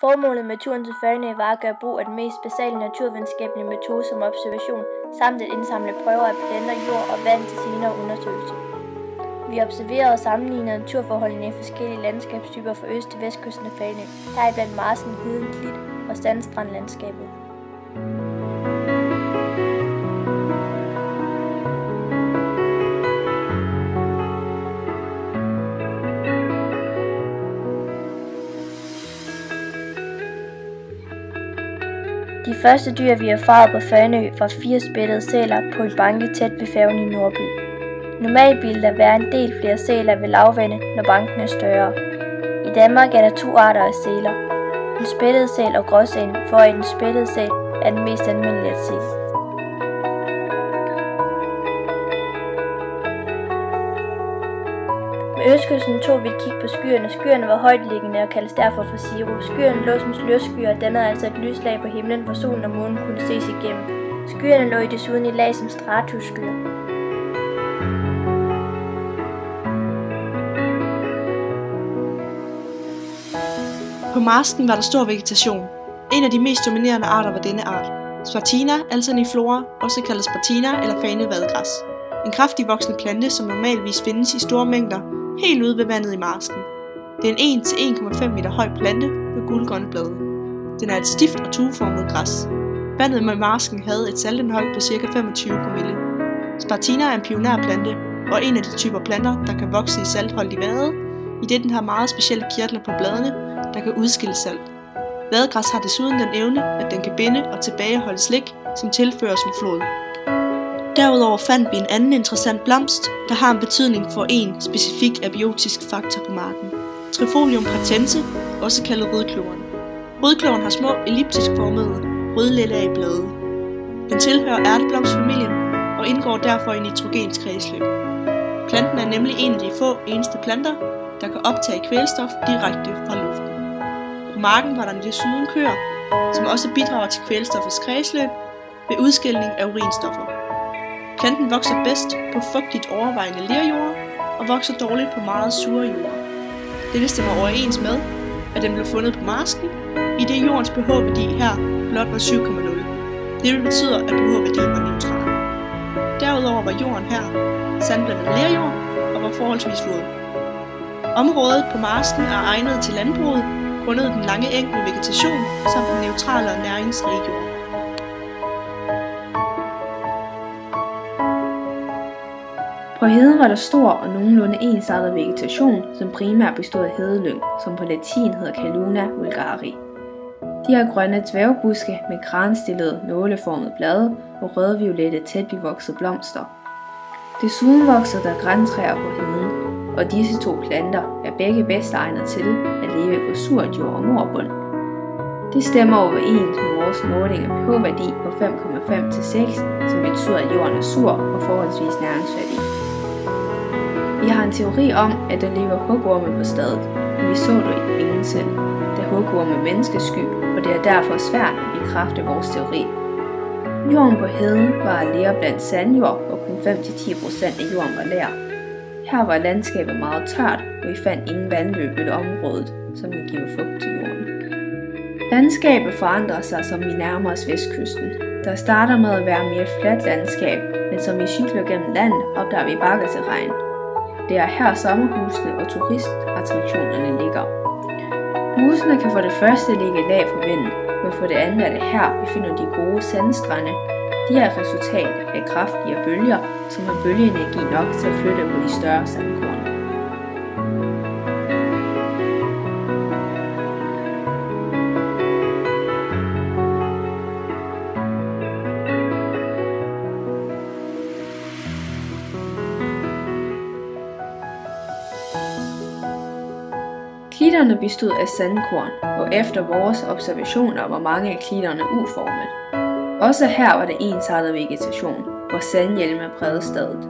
Formålet med turen til Fanø var at gøre brug af den mest basale naturvidenskabelige metode som observation, samt at indsamle prøver af planter, jord og vand til senere undersøgelse. Vi observerede og sammenlignede naturforholdene i forskellige landskabstyper fra øst til vestkysten af Fanø, heriblandt marsken, heden, klit og sandstrandlandskabet. De første dyr, vi erfarede på Fanø, var 4 spættede sæler på en banke tæt ved færgen i Nordby. Normalt ville der være en del flere sæler ved lavvande, når banken er større. I Danmark er der 2 arter af sæler. Den spættede sæl og gråsælen, hvoraf den spættede sæl er den mest almindelige at se. Med østkysten tog vi et kig på skyerne. Skyerne var højtliggende og kaldes derfor for cirrus. Skyerne lå som slørskyer og dannede altså et lyslag på himlen, hvor solen og månen kunne ses igennem. Skyerne lå desuden i lag som stratusskyer. På marsken var der stor vegetation. En af de mest dominerende arter var denne art. Spartina alterniflora, også kaldet spartina eller fanevadegræs. En kraftig voksende plante, som normalvis findes i store mængder, helt ude ved vandet i marsken. Det er en 1-1,5 meter høj plante med gulgrønne blade. Den er et stift og tueformet græs. Vandet med marsken havde et saltindhold på ca. 25 promille. Spartina er en pionærplante og en af de typer planter, der kan vokse i saltholdig vade, idet den har meget specielle kirtler på bladene, der kan udskille salt. Vadegræs har desuden den evne, at den kan binde og tilbageholde slik, som tilføres en flod. Derudover fandt vi en anden interessant blomst, der har en betydning for en specifik abiotisk faktor på marken. Trifolium pratense, også kaldet rødkløveren. Rødkløveren har små elliptisk formede rødlilla blade. Den tilhører ærteblomstfamilien og indgår derfor i nitrogens kredsløb. Planten er nemlig en af de få eneste planter, der kan optage kvælstof direkte fra luften. På marken var der desuden køer, som også bidrager til kvælstoffets kredsløb ved udskilning af urinstoffer. Planten vokser bedst på fugtigt overvejende lerjorder og vokser dårligt på meget sure jorder. Det stemmer overens med, at den blev fundet på marsken, idet jordens pH-værdi her blot var 7,0. Det betyder, at pH-værdien var neutral. Derudover var jorden her sandblandet lerjord og var forholdsvis våd. Området på marsken er egnet til landbruget, grundet den lange eng med vegetation samt den neutrale og næringsrige jord. På heden var der stor og nogenlunde ensartet vegetation, som primært bestod af hedelyng, som på latin hedder Calluna vulgari. De har grønne dværgbuske med kranstillede, nåleformede blade og rødviolette tæt bevoksede blomster. Desuden voksede der grantræer på heden, og disse 2 planter er begge bedst egnet til at leve på surt jord og morbund. Det stemmer overens med vores måling af pH-værdi på 5,5 til 6, som betyder, at jorden er sur og forholdsvis næringsfattig. Vi har en teori om, at der lever hugorme på stedet, men vi så det ingen selv, da hugorme er menneskesky, og det er derfor svært at bekræfte vores teori. Jorden på heden var af ler blandt sandjord, og kun 5-10% af jorden var ler. Her var landskabet meget tørt, og vi fandt ingen vandløb i området, som kan give fugt til jorden. Landskabet forandrer sig, som vi nærmer os vestkysten. Der starter med at være mere et fladt landskab, men som vi cykler gennem landet, opdager vi bakketerræn. Det er her sommerhusene og turistattraktionerne ligger. Husene kan for det første ligge lag for vinden, men for det andet er det her, vi finder de gode sandstrande. De er et resultat af kraftige bølger, som har bølgeenergi nok til at flytte på de større sandkorn. Klitterne bestod af sandkorn, og efter vores observationer var mange af klitterne uformet. Også her var det ensartet vegetation, hvor sandhjelme prægede stedet.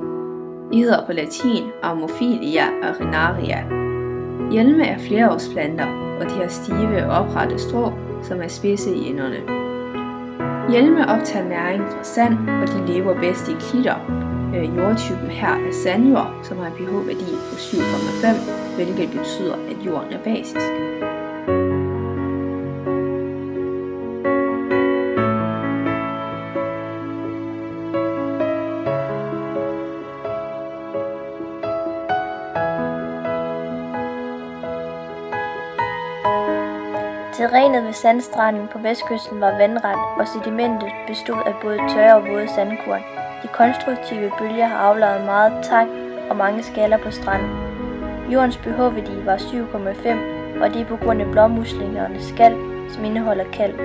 De hedder på latin Amophilia arenaria. Hjelme er flereårsplanter, og de har stive og oprette strå, som er spidse i enderne. Hjelme optager næring fra sand, og de lever bedst i klitter. Jordtypen her er sandjord, som har en pH-værdi på 7,5, hvilket betyder, at jorden er basisk. Terrænet ved sandstranden på vestkysten var vandret, og sedimentet bestod af både tørre og våde sandkorn. De konstruktive bølger har aflejret meget tang og mange skaller på stranden. Jordens pH-værdi var 7,5, og det er på grund af blåmuslingernes skal, som indeholder kalk.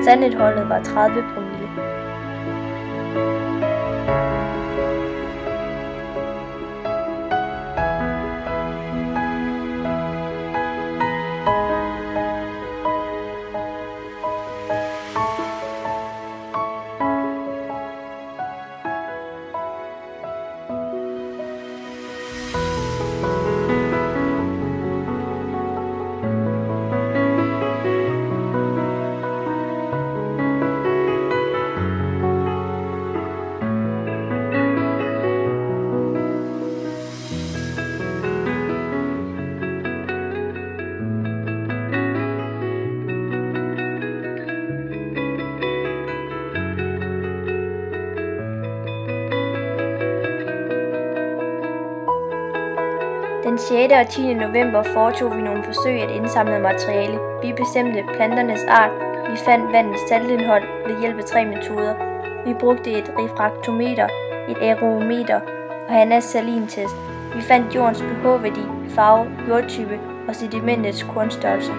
Sandindholdet var 30 promille. Den 6. og 10. november foretog vi nogle forsøg at indsamle materiale. Vi bestemte planternes art. Vi fandt vandets saltindhold ved hjælp af 3 metoder. Vi brugte et refraktometer, et aerometer og Hannas salintest. Vi fandt jordens pH-værdi, farve, jordtype og sedimentets kornstørrelse.